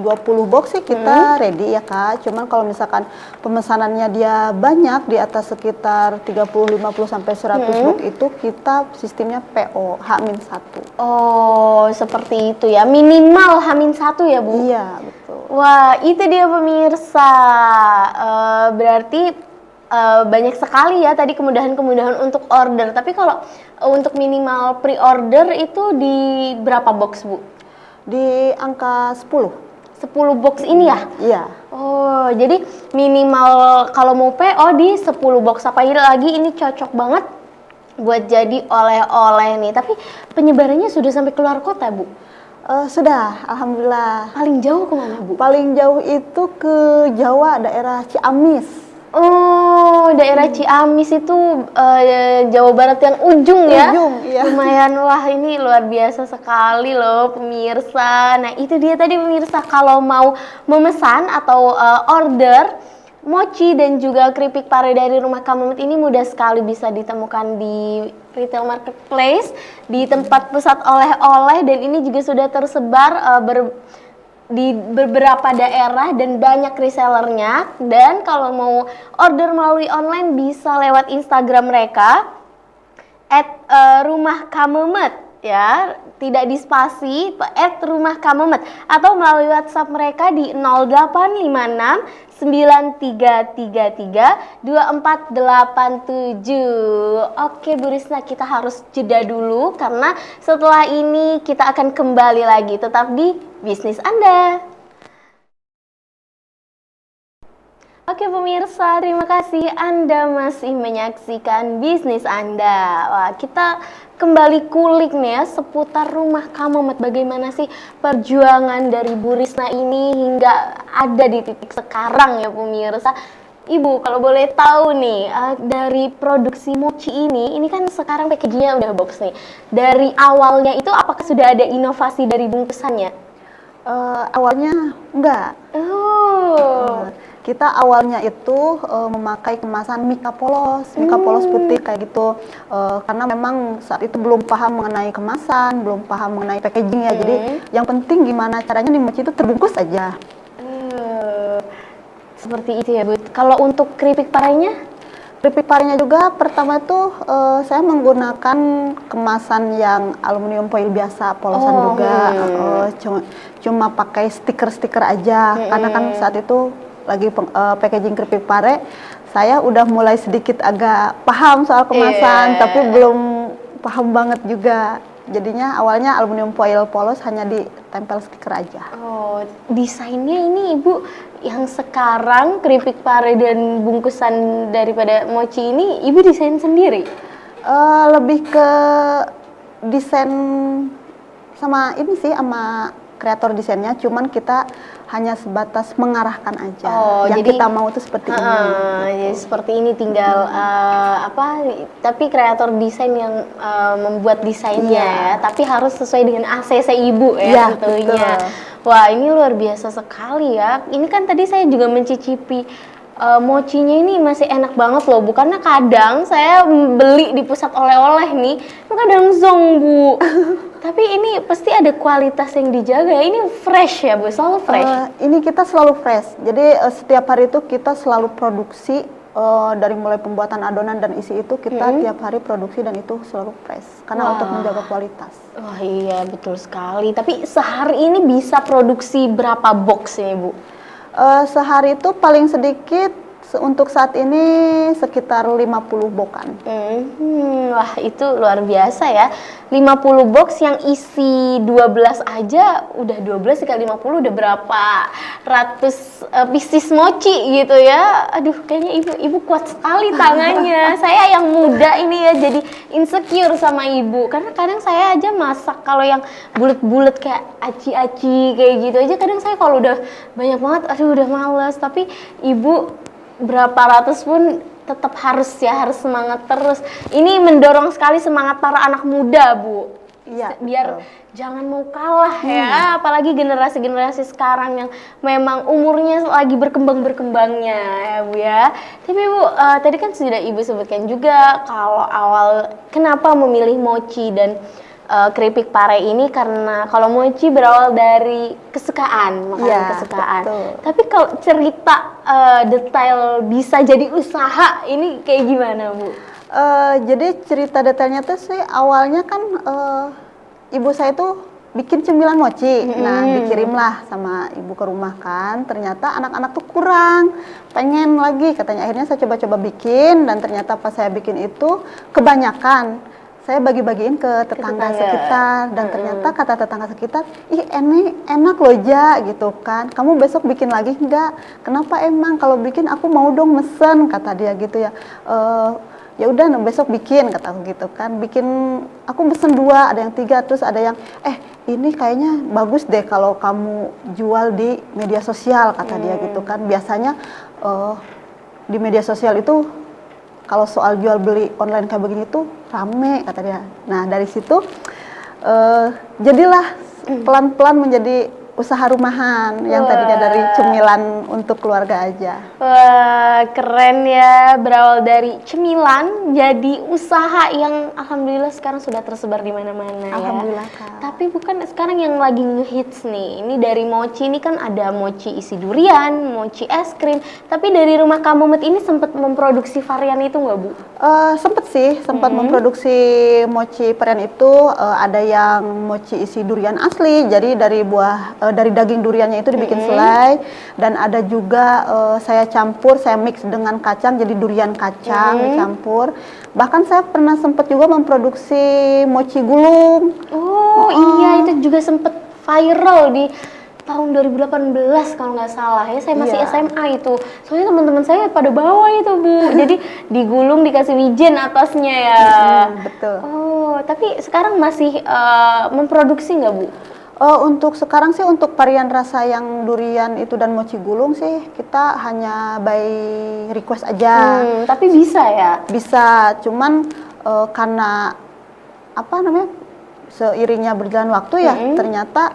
Speaker 2: 20 box sih kita ready ya Kak. Cuman kalau misalkan pemesanannya dia banyak di atas sekitar 30, 50 sampai 100 box itu kita sistemnya PO H-1.
Speaker 1: Oh, seperti itu ya. Minimal H-1 ya, Bu?
Speaker 2: Iya, betul.
Speaker 1: Wah, itu dia pemirsa. Berarti banyak sekali ya tadi kemudahan-kemudahan untuk order. Tapi kalau untuk minimal pre-order itu di berapa box, Bu?
Speaker 2: Di angka 10.
Speaker 1: 10 box ini ya?
Speaker 2: Iya.
Speaker 1: Oh, jadi minimal kalau mau PO di 10 box. Apalagi ini cocok banget buat jadi oleh-oleh nih. Tapi penyebarannya sudah sampai keluar kota, Bu?
Speaker 2: Sudah, alhamdulillah.
Speaker 1: Paling jauh kemana, Bu?
Speaker 2: Paling jauh itu ke Jawa, daerah Ciamis.
Speaker 1: Oh, daerah Ciamis itu Jawa Barat yang ujung ya?
Speaker 2: Ujung, iya.
Speaker 1: Lumayan, wah ini luar biasa sekali loh pemirsa. Nah itu dia tadi pemirsa, kalau mau memesan atau order mochi dan juga keripik pare dari Rumah Kamemet ini mudah sekali bisa ditemukan di retail marketplace, di tempat pusat oleh-oleh, dan ini juga sudah tersebar di beberapa daerah dan banyak resellernya. Dan kalau mau order melalui online bisa lewat Instagram mereka @Rumah Kamemet ya, tidak dispasi, @rumahkamemet, atau melalui WhatsApp mereka di 0856 9333 2487. Oke Bu Risna, kita harus jeda dulu karena setelah ini kita akan kembali lagi, tetap di Bisnis Anda. Oke pemirsa, terima kasih Anda masih menyaksikan Bisnis Anda. Wah, kita kembali kulik nih ya seputar Rumah Kamemet. Bagaimana sih perjuangan dari Bu Risna ini hingga ada di titik sekarang ya pemirsa. Ibu, kalau boleh tahu nih, dari produksi mochi ini kan sekarang packagingnya udah box nih. Dari awalnya itu apakah sudah ada inovasi dari bungkusannya?
Speaker 2: Awalnya enggak. Kita awalnya itu memakai kemasan mika polos putih kayak gitu, karena memang saat itu belum paham mengenai kemasan, belum paham mengenai packaging ya. Jadi yang penting gimana caranya nih mochi itu terbungkus aja.
Speaker 1: Seperti itu ya Bu. Kalau untuk keripik parenya?
Speaker 2: Keripik parenya juga pertama tuh saya menggunakan kemasan yang aluminium foil biasa, polosan juga. Cuma pakai stiker-stiker aja, karena kan saat itu lagi packaging keripik pare, saya udah mulai sedikit agak paham soal kemasan, tapi belum paham banget juga. Jadinya awalnya aluminium foil polos hanya ditempel stiker aja. Oh,
Speaker 1: desainnya ini Ibu yang sekarang keripik pare dan bungkusan daripada mochi ini Ibu desain sendiri?
Speaker 2: Lebih ke desain sama ini sih, sama kreator desainnya, cuman kita hanya sebatas mengarahkan aja. Yang jadi, kita mau tuh seperti ini.
Speaker 1: Jadi seperti ini tinggal tapi kreator desain yang membuat desainnya ya, tapi harus sesuai dengan ACC Ibu ya tentunya. Betul. Wah, ini luar biasa sekali ya. Ini kan tadi saya juga mencicipi mochinya ini masih enak banget loh, Bu. Karena kadang saya beli di pusat oleh-oleh nih, itu kadang zonk, Bu. Tapi ini pasti ada kualitas yang dijaga ya. Ini fresh ya, Bu? Selalu fresh?
Speaker 2: Ini kita selalu fresh. Jadi setiap hari itu kita selalu produksi, dari mulai pembuatan adonan dan isi itu kita tiap hari produksi dan itu selalu fresh. Karena untuk menjaga kualitas.
Speaker 1: Wah iya, betul sekali. Tapi sehari ini bisa produksi berapa box ini, Bu?
Speaker 2: Sehari itu paling sedikit untuk saat ini sekitar 50 bokan.
Speaker 1: Wah itu luar biasa ya. 50 box yang isi 12 aja udah 12 kali 50 udah berapa ratus pieces mochi gitu ya. Aduh kayaknya ibu kuat sekali tangannya. Saya yang muda ini ya jadi insecure sama ibu. Karena kadang saya aja masak kalau yang bulet-bulet kayak aci-aci kayak gitu aja kadang saya kalau udah banyak banget aduh udah males. Tapi ibu berapa ratus pun tetap harus semangat terus. Ini mendorong sekali semangat para anak muda, Bu.
Speaker 2: Iya.
Speaker 1: Biar jangan mau kalah ya, apalagi generasi-generasi sekarang yang memang umurnya lagi berkembang-berkembangnya ya, Bu ya. Tapi Bu, tadi kan sudah Ibu sebutkan juga kalau awal kenapa memilih mochi dan keripik pare ini karena kalau mochi berawal dari kesukaan, makanan kesukaan.
Speaker 2: Betul.
Speaker 1: Tapi kalau cerita detail bisa jadi usaha ini kayak gimana, Bu?
Speaker 2: Jadi cerita detailnya tuh sih awalnya kan ibu saya tuh bikin cemilan mochi. Nah, dikirimlah sama ibu ke rumah kan. Ternyata anak-anak tuh kurang, pengen lagi katanya. Akhirnya saya coba-coba bikin dan ternyata pas saya bikin itu kebanyakan. Saya bagi-bagiin ke tetangga sekitar dan ternyata kata tetangga sekitar, ih enak loh Ja gitu kan. Kamu besok bikin lagi enggak? Kenapa emang? Kalau bikin aku mau dong mesen kata dia gitu ya. Ya udah besok bikin kata aku gitu kan. Bikin aku mesen 2, ada yang 3 terus ada yang ini kayaknya bagus deh kalau kamu jual di media sosial kata dia gitu kan. Biasanya di media sosial itu kalau soal jual beli online kayak begini tuh rame kata dia. Nah dari situ jadilah pelan-pelan menjadi usaha rumahan yang tadinya dari cemilan untuk keluarga aja.
Speaker 1: Wah keren ya, berawal dari cemilan jadi usaha yang alhamdulillah sekarang sudah tersebar di mana-mana ya.
Speaker 2: Alhamdulillah Kak.
Speaker 1: Tapi bukan sekarang yang lagi ngehits nih. Ini dari mochi ini kan ada mochi isi durian, mochi es krim. Tapi dari rumah Kak Mumet ini sempat memproduksi varian itu nggak, Bu?
Speaker 2: Sempat memproduksi mochi varian itu. Ada yang mochi isi durian asli, jadi dari dari daging duriannya itu dibikin selai, dan ada juga saya mix dengan kacang jadi durian kacang dicampur. Bahkan saya pernah sempat juga memproduksi mochi gulung.
Speaker 1: Iya itu juga sempat viral di tahun 2018 kalau nggak salah ya. Saya masih SMA itu. Soalnya teman-teman saya pada bawa itu, Bu. Jadi digulung dikasih wijen atasnya ya.
Speaker 2: Betul.
Speaker 1: Oh, tapi sekarang masih memproduksi nggak, Bu?
Speaker 2: Untuk sekarang sih untuk varian rasa yang durian itu dan mochi gulung sih kita hanya by request aja.
Speaker 1: Tapi bisa ya?
Speaker 2: Bisa, cuman karena seiringnya berjalan waktu ya ternyata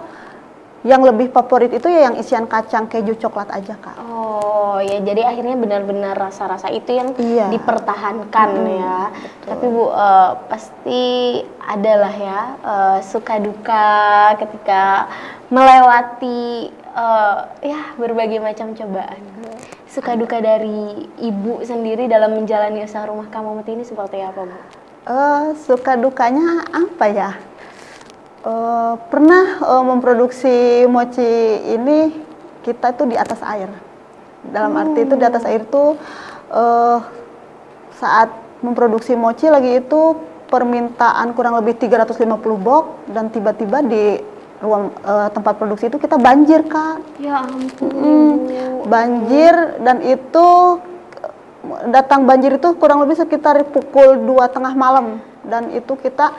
Speaker 2: yang lebih favorit itu ya yang isian kacang keju coklat aja Kak.
Speaker 1: Oh ya, jadi akhirnya benar-benar rasa-rasa itu yang dipertahankan ya. Betul. Tapi Bu, pasti adalah ya suka duka ketika melewati berbagai macam cobaan. Suka duka dari Ibu sendiri dalam menjalani usaha rumah Kak Mumet ini seperti apa, Bu?
Speaker 2: Suka dukanya apa ya? Pernah memproduksi mochi ini kita tuh di atas air. Dalam arti itu di atas air tuh saat memproduksi mochi lagi itu permintaan kurang lebih 350 box dan tiba-tiba di ruang tempat produksi itu kita banjir Kak. Ya ampun. Banjir dan itu datang banjir itu kurang lebih sekitar pukul 2:30 malam dan itu kita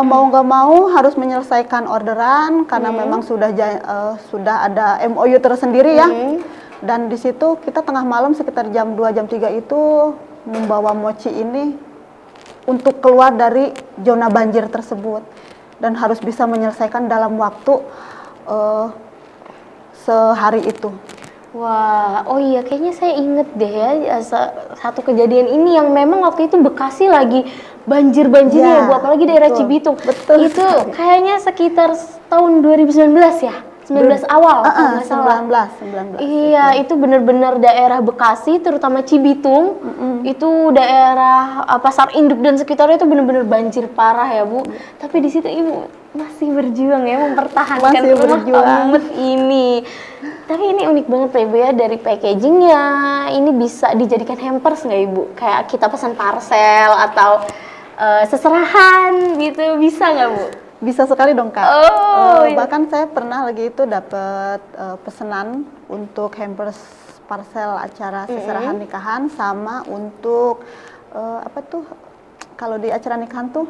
Speaker 2: mau nggak mau harus menyelesaikan orderan karena memang sudah ada MOU tersendiri ya. Dan di situ kita tengah malam sekitar jam 2 jam 3 itu membawa mochi ini untuk keluar dari zona banjir tersebut dan harus bisa menyelesaikan dalam waktu sehari itu.
Speaker 1: Wah, oh iya kayaknya saya inget deh ya satu kejadian ini yang memang waktu itu Bekasi lagi banjir-banjirnya ya Bu, apalagi daerah
Speaker 2: betul.
Speaker 1: Cibitung.
Speaker 2: Betul
Speaker 1: Itu
Speaker 2: sekali.
Speaker 1: kayaknya sekitar tahun 2019 ya, 19 awal kalau nggak salah.
Speaker 2: 19
Speaker 1: Iya, itu benar-benar daerah Bekasi, terutama Cibitung, itu daerah Pasar Induk dan sekitarnya itu benar-benar banjir parah ya Bu. Tapi di situ Ibu masih berjuang ya mempertahankan
Speaker 2: Masih
Speaker 1: rumah
Speaker 2: berjuang.
Speaker 1: Kamumet ini. Tapi ini unik banget ya Ibu ya, dari packagingnya, ini bisa dijadikan hampers nggak Ibu? Kayak kita pesan parcel atau seserahan gitu, bisa nggak Bu?
Speaker 2: Bisa sekali dong Kak.
Speaker 1: Oh, iya.
Speaker 2: Bahkan saya pernah lagi itu dapat pesanan untuk hampers parcel acara seserahan nikahan, sama untuk apa tuh kalau di acara nikahan tuh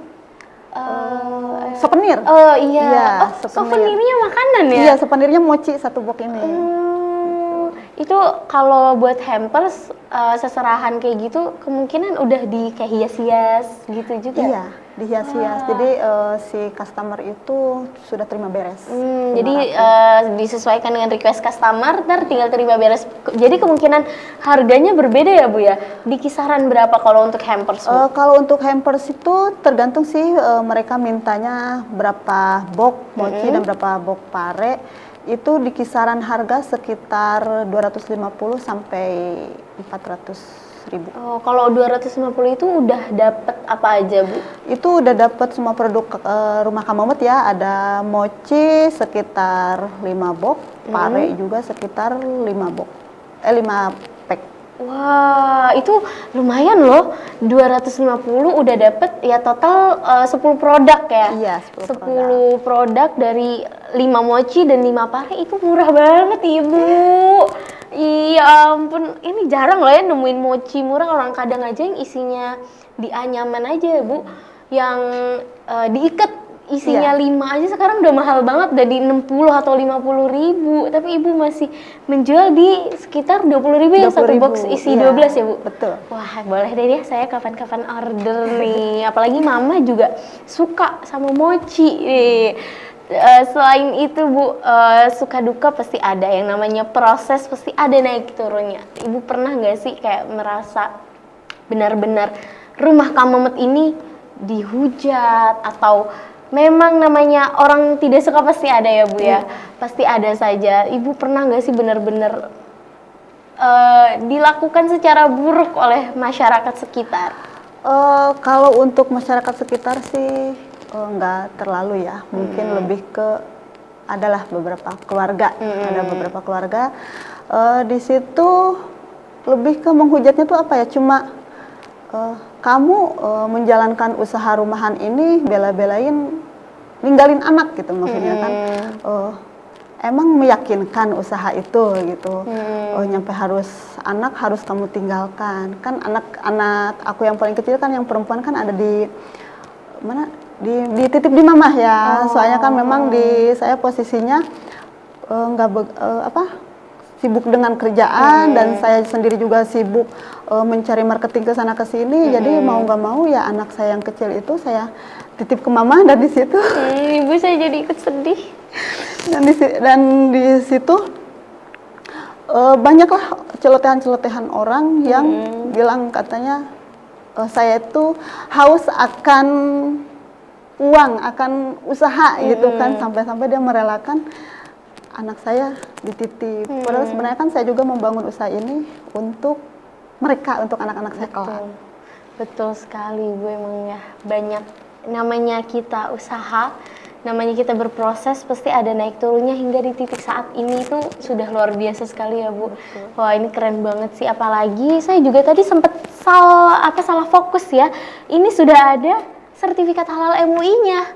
Speaker 2: souvenir.
Speaker 1: Oh iya,
Speaker 2: Iya,
Speaker 1: souvenirnya makanan ya?
Speaker 2: Iya, souvenirnya mochi satu box ini.
Speaker 1: Itu kalau buat hampers seserahan kayak gitu kemungkinan udah di kayak hias-hias gitu juga.
Speaker 2: Iya, dihias-hias. Jadi si customer itu sudah terima beres.
Speaker 1: Jadi disesuaikan dengan request customer, ntar tinggal terima beres. Jadi kemungkinan harganya berbeda ya Bu ya? Di kisaran berapa kalau untuk hampers Bu?
Speaker 2: Kalau untuk hampers itu tergantung sih mereka mintanya berapa box mochi dan berapa box pare. Itu di kisaran harga sekitar 250 sampai 400.000.
Speaker 1: Oh, kalau 250 itu udah dapet apa aja Bu?
Speaker 2: Itu udah dapat semua produk rumah Kamumet ya. Ada mochi sekitar 5 box, pare juga sekitar 5 box. 5 pack.
Speaker 1: Wah, itu lumayan loh. 250 udah dapet ya total 10 produk ya?
Speaker 2: Iya,
Speaker 1: 10 produk dari 5 mochi dan 5 pare, itu murah banget Ibu. Iya ampun, ini jarang loh ya nemuin mochi murah. Orang kadang aja yang isinya di anyaman aja Bu, yang diikat isinya 5 aja sekarang udah mahal banget, udah di 60 atau 50.000. Tapi Ibu masih menjual di sekitar 20.000 ya, satu box isi 12 ya Bu?
Speaker 2: Betul.
Speaker 1: Wah boleh deh ya, saya kapan-kapan order nih. Apalagi Mama juga suka sama mochi nih. Selain itu Bu, suka duka pasti ada, yang namanya proses pasti ada naik turunnya. Ibu pernah nggak sih kayak merasa benar-benar rumah Kamumet ini dihujat, atau memang namanya orang tidak suka pasti ada ya Bu ya? Pasti ada saja. Ibu pernah nggak sih benar-benar dilakukan secara buruk oleh masyarakat sekitar?
Speaker 2: Kalau untuk masyarakat sekitar sih nggak terlalu ya, mungkin lebih ke adalah beberapa keluarga, ada beberapa keluarga di situ lebih ke menghujatnya tuh apa ya, cuma kamu menjalankan usaha rumahan ini bela-belain ninggalin anak gitu, maksudnya kan emang meyakinkan usaha itu gitu. Nyampe harus anak harus kamu tinggalkan, kan anak aku yang paling kecil kan yang perempuan kan ada di mana, dititip di mamah ya. Soalnya kan memang di saya posisinya sibuk dengan kerjaan, dan saya sendiri juga sibuk mencari marketing ke sana ke sini. Jadi mau nggak mau ya anak saya yang kecil itu saya titip ke mama, dan di situ
Speaker 1: Ibu saya jadi ikut sedih.
Speaker 2: dan di situ banyaklah celotehan-celotehan orang yang bilang katanya saya itu haus akan uang, akan usaha gitu kan, sampai-sampai dia merelakan anak saya dititip. Padahal sebenarnya kan saya juga membangun usaha ini untuk mereka, untuk anak-anak saya kelak.
Speaker 1: Betul sekali Bu, emang ya banyak namanya kita usaha, namanya kita berproses, pasti ada naik turunnya. Hingga di titik saat ini itu sudah luar biasa sekali ya Bu. Wah ini keren banget sih, apalagi saya juga tadi sempat salah fokus ya. Ini sudah ada sertifikat halal MUI-nya.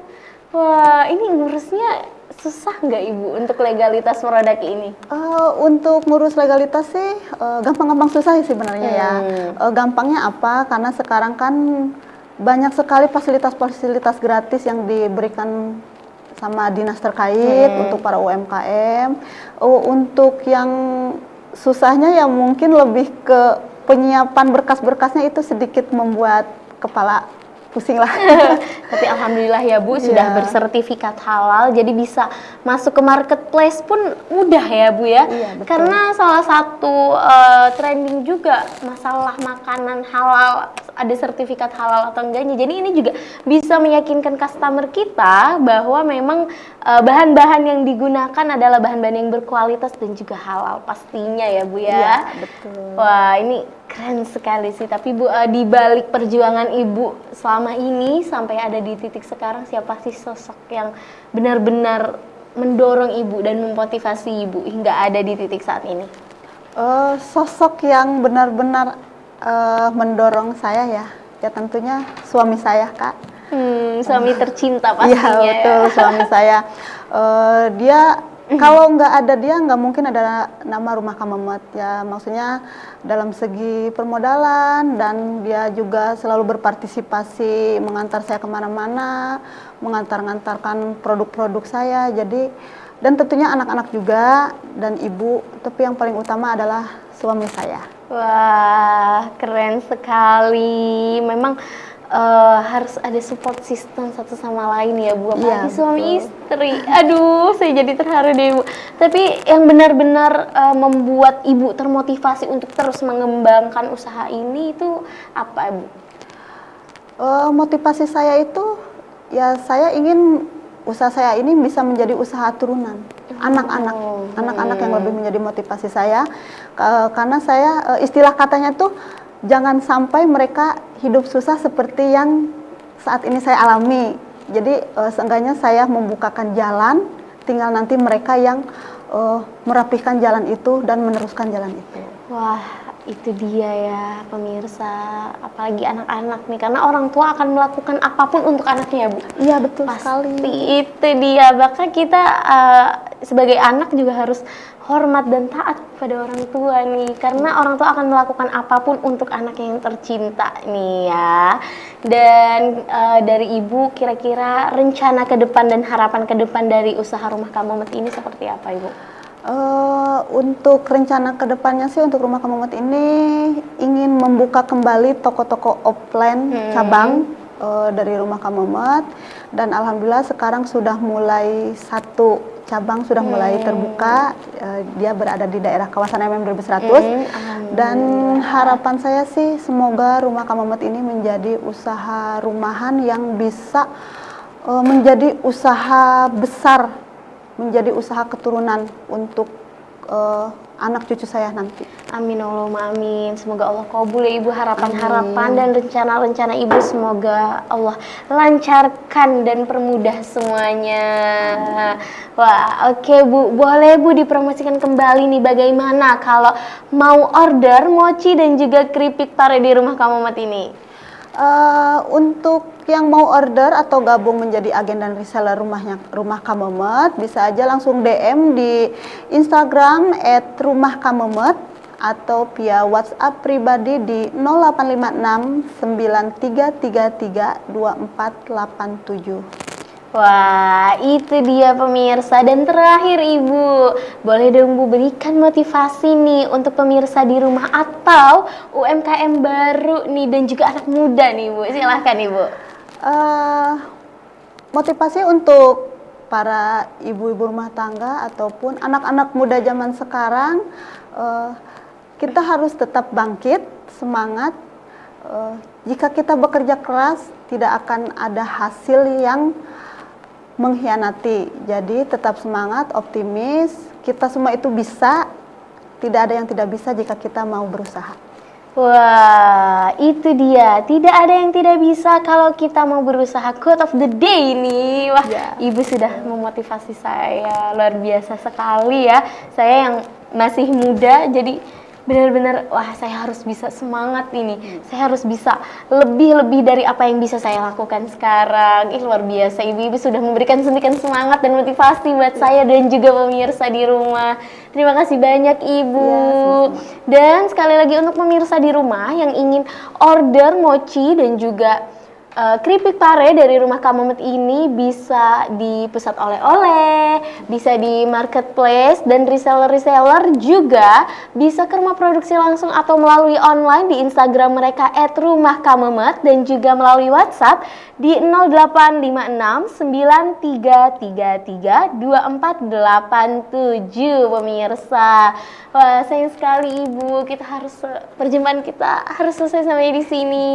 Speaker 1: Wah ini ngurusnya susah nggak Ibu untuk legalitas produk ini?
Speaker 2: Untuk ngurus legalitas sih gampang-gampang susah sih sebenarnya ya. Gampangnya apa? Karena sekarang kan banyak sekali fasilitas-fasilitas gratis yang diberikan sama dinas terkait untuk para UMKM. Untuk yang susahnya ya mungkin lebih ke penyiapan berkas-berkasnya, itu sedikit membuat kepala pusing lah.
Speaker 1: Tapi alhamdulillah ya Bu, sudah bersertifikat halal, jadi bisa masuk ke marketplace pun mudah ya Bu ya.
Speaker 2: Iya, betul.
Speaker 1: Karena salah satu trending juga masalah makanan halal, ada sertifikat halal atau enggaknya. Jadi ini juga bisa meyakinkan customer kita bahwa memang bahan-bahan yang digunakan adalah bahan-bahan yang berkualitas dan juga halal pastinya ya Bu ya.
Speaker 2: Iya, betul.
Speaker 1: Wah, ini keren sekali sih. Tapi Bu, di balik perjuangan Ibu selama ini sampai ada di titik sekarang, siapa sih sosok yang benar-benar mendorong Ibu dan memotivasi Ibu hingga ada di titik saat ini?
Speaker 2: Sosok yang benar-benar mendorong saya ya tentunya suami saya, Kak.
Speaker 1: Suami tercinta pastinya.
Speaker 2: Iya, betul, suami saya. Dia kalau nggak ada dia nggak mungkin ada nama Rumah Kamemet ya, maksudnya dalam segi permodalan, dan dia juga selalu berpartisipasi mengantar saya kemana-mana, mengantar-ngantarkan produk-produk saya. Jadi dan tentunya anak-anak juga dan ibu, tapi yang paling utama adalah suami saya.
Speaker 1: Wah, keren sekali. Memang harus ada support system satu sama lain ya Bu, apalagi suami istri. Aduh, saya jadi terharu deh Bu. Tapi yang benar-benar membuat Ibu termotivasi untuk terus mengembangkan usaha ini itu apa Bu?
Speaker 2: Motivasi saya itu ya saya ingin usaha saya ini bisa menjadi usaha turunan. Anak-anak yang lebih menjadi motivasi saya, karena saya istilah katanya tuh jangan sampai mereka hidup susah seperti yang saat ini saya alami. Jadi seenggaknya saya membukakan jalan, tinggal nanti mereka yang merapihkan jalan itu dan meneruskan jalan itu.
Speaker 1: Wah, itu dia ya pemirsa, apalagi anak-anak nih, karena orang tua akan melakukan apapun untuk anaknya Bu.
Speaker 2: Iya, betul
Speaker 1: Pasti
Speaker 2: sekali.
Speaker 1: itu dia, bahkan kita sebagai anak juga harus hormat dan taat pada orang tua nih, karena orang tua akan melakukan apapun untuk anaknya yang tercinta nih ya. Dan dari Ibu kira-kira rencana ke depan dan harapan ke depan dari usaha Rumah Kamemet ini seperti apa Ibu?
Speaker 2: Untuk rencana kedepannya sih untuk Rumah Kamemet ini ingin membuka kembali toko-toko offline cabang dari Rumah Kamemet, dan alhamdulillah sekarang sudah mulai satu cabang sudah mulai terbuka. Dia berada di daerah kawasan MM 2100. Dan harapan saya sih semoga Rumah Kamemet ini menjadi usaha rumahan yang bisa menjadi usaha besar, menjadi usaha keturunan untuk anak cucu saya nanti.
Speaker 1: Amin Allahumma amin. Semoga Allah kabul ya Ibu harapan-harapan dan rencana-rencana Ibu, semoga Allah lancarkan dan permudah semuanya. Wah, oke Bu, boleh Bu dipromosikan kembali nih bagaimana kalau mau order mochi dan juga keripik pare di Rumah Kamemet ini?
Speaker 2: Untuk yang mau order atau gabung menjadi agen dan reseller Rumah Kamemet, bisa aja langsung DM di Instagram @rumahkamemet atau via WhatsApp pribadi di 0856 9333 2487.
Speaker 1: Wah, itu dia pemirsa. Dan terakhir Ibu, boleh dong Bu berikan motivasi nih untuk pemirsa di rumah atau UMKM baru nih dan juga anak muda nih Bu. Silahkan Ibu.
Speaker 2: Motivasi untuk para ibu-ibu rumah tangga ataupun anak-anak muda zaman sekarang, kita harus tetap bangkit, semangat. Jika kita bekerja keras, tidak akan ada hasil yang mengkhianati. Jadi tetap semangat, optimis. Kita semua itu bisa. Tidak ada yang tidak bisa jika kita mau berusaha.
Speaker 1: Wah, itu dia. Tidak ada yang tidak bisa kalau kita mau berusaha. Quote of the day nih. Wah, Ibu sudah memotivasi saya. Luar biasa sekali ya. Saya yang masih muda, jadi benar-benar wah saya harus bisa semangat ini. Saya harus bisa lebih dari apa yang bisa saya lakukan sekarang. Luar biasa, Ibu sudah memberikan suntikan semangat dan motivasi buat saya dan juga pemirsa di rumah. Terima kasih banyak Ibu. Dan sekali lagi untuk pemirsa di rumah yang ingin order mochi dan juga keripik pare dari Rumah Kak Memet ini bisa di pusat oleh-oleh, bisa di marketplace, dan reseller-reseller juga bisa ke rumah produksi langsung atau melalui online di Instagram mereka @rumahkamemet, dan juga melalui WhatsApp di 0856 9333 2487 pemirsa. Wah, sayang sekali Ibu, kita harus perjumpaan kita harus selesai sampai di sini.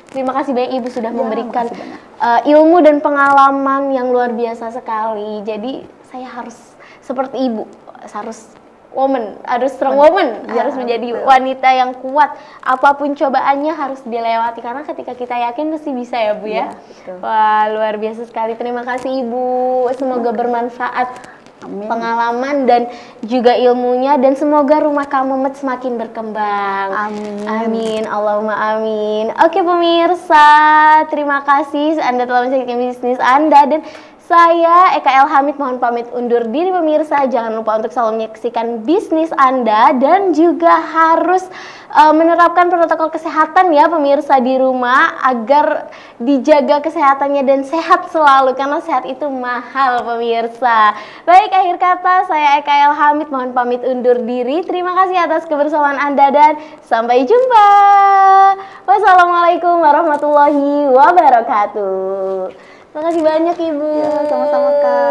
Speaker 1: Terima kasih banyak Ibu sudah memberikan ilmu dan pengalaman yang luar biasa sekali. Jadi saya harus seperti Ibu, harus strong woman, harus menjadi wanita yang kuat. Apapun cobaannya harus dilewati, karena ketika kita yakin pasti bisa ya Bu ya. Wah, luar biasa sekali. Terima kasih Ibu. Semoga bermanfaat. Amin. Pengalaman dan juga ilmunya, dan semoga Rumah Kak Memet semakin berkembang.
Speaker 2: Amin.
Speaker 1: Amin. Allahumma amin. Oke pemirsa, terima kasih Anda telah menyaksikan bisnis Anda, dan saya Eka El Hamid mohon pamit undur diri pemirsa. Jangan lupa untuk selalu menyaksikan bisnis Anda, dan juga harus menerapkan protokol kesehatan ya pemirsa di rumah, agar dijaga kesehatannya dan sehat selalu, karena sehat itu mahal pemirsa. Baik, akhir kata saya Eka El Hamid mohon pamit undur diri. Terima kasih atas kebersamaan Anda dan sampai jumpa. Wassalamualaikum warahmatullahi wabarakatuh. Terima kasih banyak Ibu.
Speaker 2: Ya, sama-sama Kak.